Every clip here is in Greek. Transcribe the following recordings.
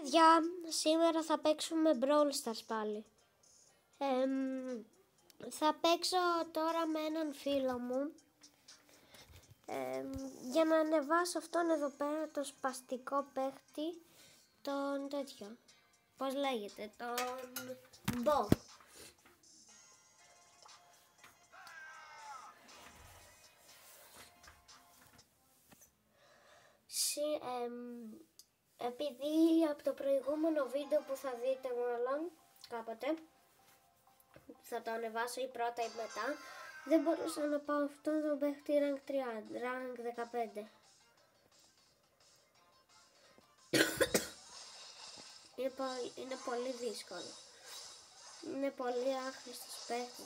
Παιδιά, σήμερα θα παίξουμε Brawl Stars πάλι. Θα παίξω τώρα με έναν φίλο μου για να ανεβάσω αυτόν εδώ πέρα το σπαστικό παίχτη, τον τέτοιο. Πώς λέγεται, τον Μπο. Επειδή από το προηγούμενο βίντεο που θα δείτε μάλλον κάποτε, θα το ανεβάσω ή πρώτα ή μετά, δεν μπορούσα να πάω αυτόν τον παίχτη rank 30, rank 15. Είναι πολύ δύσκολο. Είναι πολύ άχρηστος παίχτης.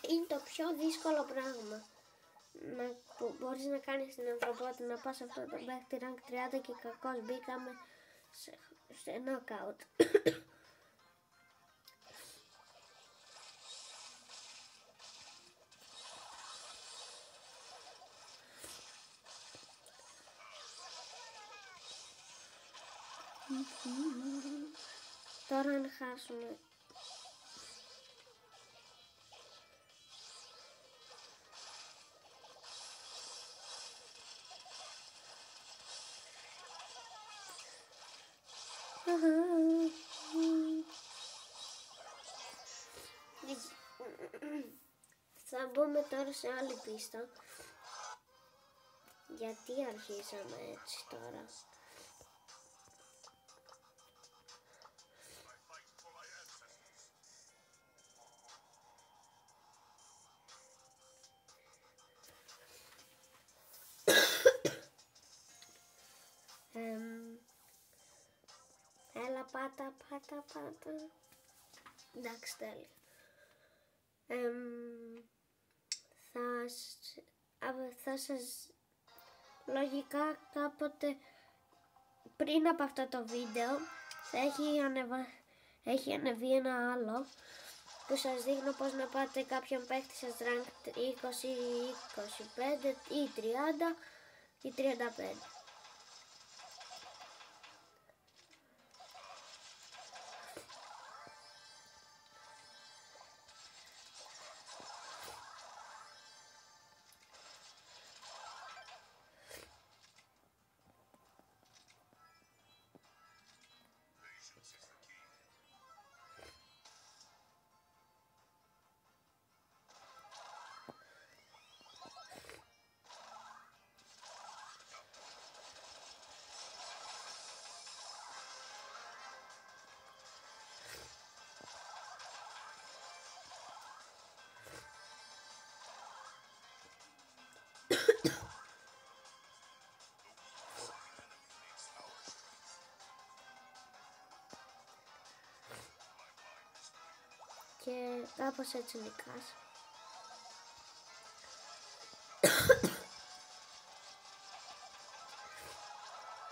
Είναι το πιο δύσκολο πράγμα που μπορείς να κάνεις στην ανθρωπότητα, να πας αυτό το παίχτη rank 30 και κακώς μπήκαμε σε knockout. Τώρα αν χάσουμε θα μπούμε τώρα σε άλλη πίστα. Γιατί αρχίσαμε έτσι τώρα? Έλα πάτα. Εντάξει, τέλεια. Θα σας λογικά κάποτε πριν από αυτό το βίντεο θα έχει ανεβεί ένα άλλο που σας δείχνω πως να πάτε κάποιον παίχτη σας rank 20, 25 ή 30 ή 35. Και κάπως έτσι νικάς.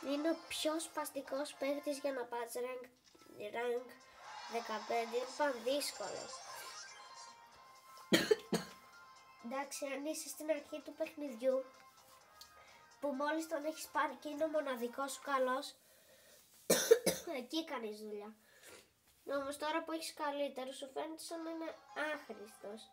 Είναι ο πιο σπαστικός παίχτης για να πας rank 15. Είναι πανδύσκολο. Εντάξει, αν είσαι στην αρχή του παιχνιδιού που μόλις τον έχεις πάρει και είναι ο μοναδικός σου καλός, εκεί κάνεις δουλειά. Όμως τώρα που έχεις καλύτερο σου φαίνεται σαν να είναι άχρηστος.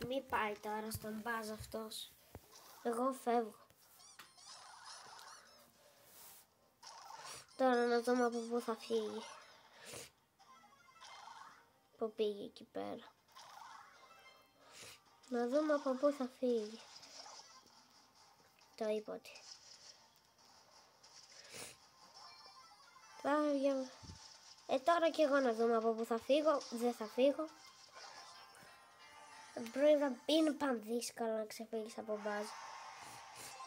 Μη πάει τώρα στον μπάζ αυτός. Εγώ φεύγω. Τώρα να δούμε από πού θα φύγει. Που πήγε εκεί πέρα. Να δούμε από πού θα φύγει. Το είπα ότι τώρα κι εγώ να δούμε από πού θα φύγω. Δεν θα φύγω. είναι πανδύσκολο να ξεφύγεις από μπάζ.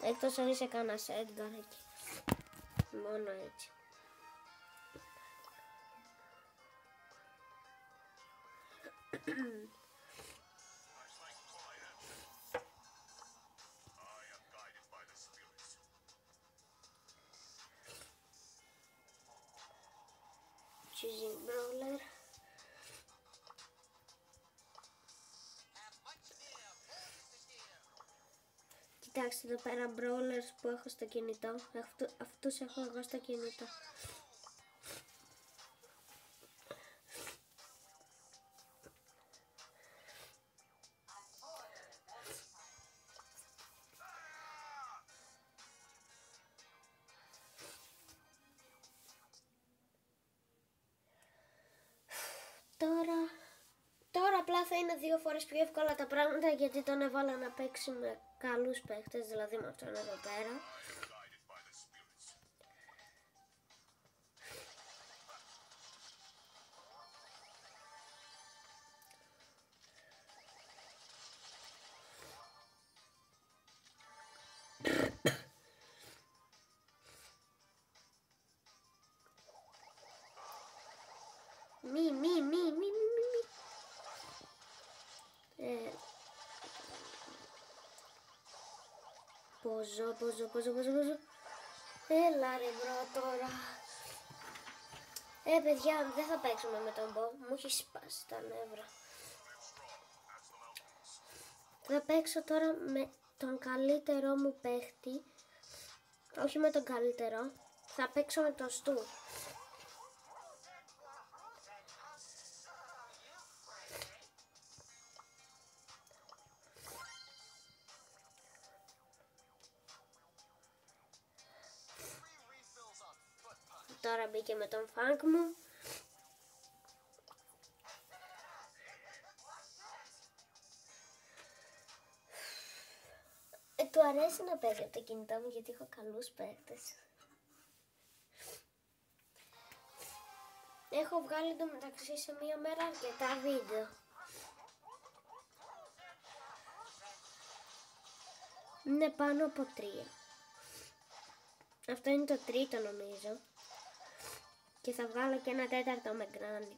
Εκτός αν είσαι κανένα Edgar εκεί. Μόνο έτσι. Choosing brawler. Κοιτάξτε εδώ πέρα brawlers που έχω στο κινητό. Αυτούς έχω εγώ στο κινητό. Τώρα απλά θα είναι 2 φορές πιο εύκολα τα πράγματα γιατί τον έβαλα να παίξει με καλούς παίχτες, δηλαδή με αυτόν εδώ πέρα. Μη. Ποζω. Έλα ρε μπρο τώρα. Παιδιά, δεν θα παίξουμε με τον Μπο. Μου έχει σπάσει τα νεύρα. Θα παίξω τώρα με τον καλύτερό μου παίχτη. Όχι με τον καλύτερο. Θα παίξω με τον Στου. Τώρα μπήκε με τον Φανκ μου. Του αρέσει να παίζει από το κινητό μου γιατί έχω καλούς παίκτες. Έχω βγάλει το μεταξύ σε μία μέρα αρκετά βίντεο. Είναι πάνω από 3. Αυτό είναι το 3ο νομίζω. Και θα βγάλω και ένα 4ο με Granny.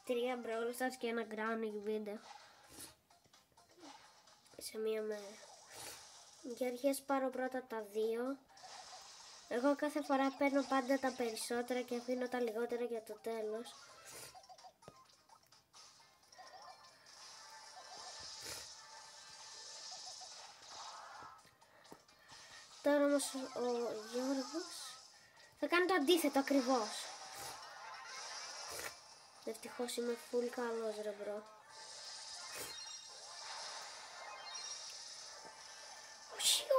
3 Brawl Stars και ένα Granny βίντεο. Σε μία μέρα. Για αρχές πάρω πρώτα τα 2. Εγώ κάθε φορά παίρνω πάντα τα περισσότερα και αφήνω τα λιγότερα για το τέλος. Τώρα όμως ο Γιώργος θα κάνει το αντίθετο ακριβώς. Ευτυχώς είμαι full καλός ρε μπρο.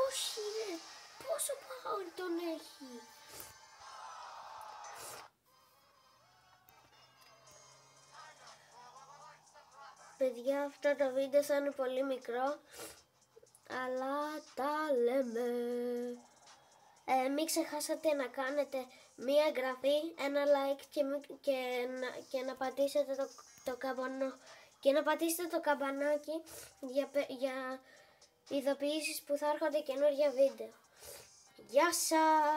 Όχι ρε, πόσο power τον έχει. Παιδιά, αυτό το βίντεο θα είναι πολύ μικρό, αλλά τα λέμε. Μην ξεχάσετε να κάνετε μία εγγραφή, ένα like και να πατήσετε το πατήσετε το καμπανάκι για ειδοποιήσεις που θα έρχονται καινούργια βίντεο. Γεια σας!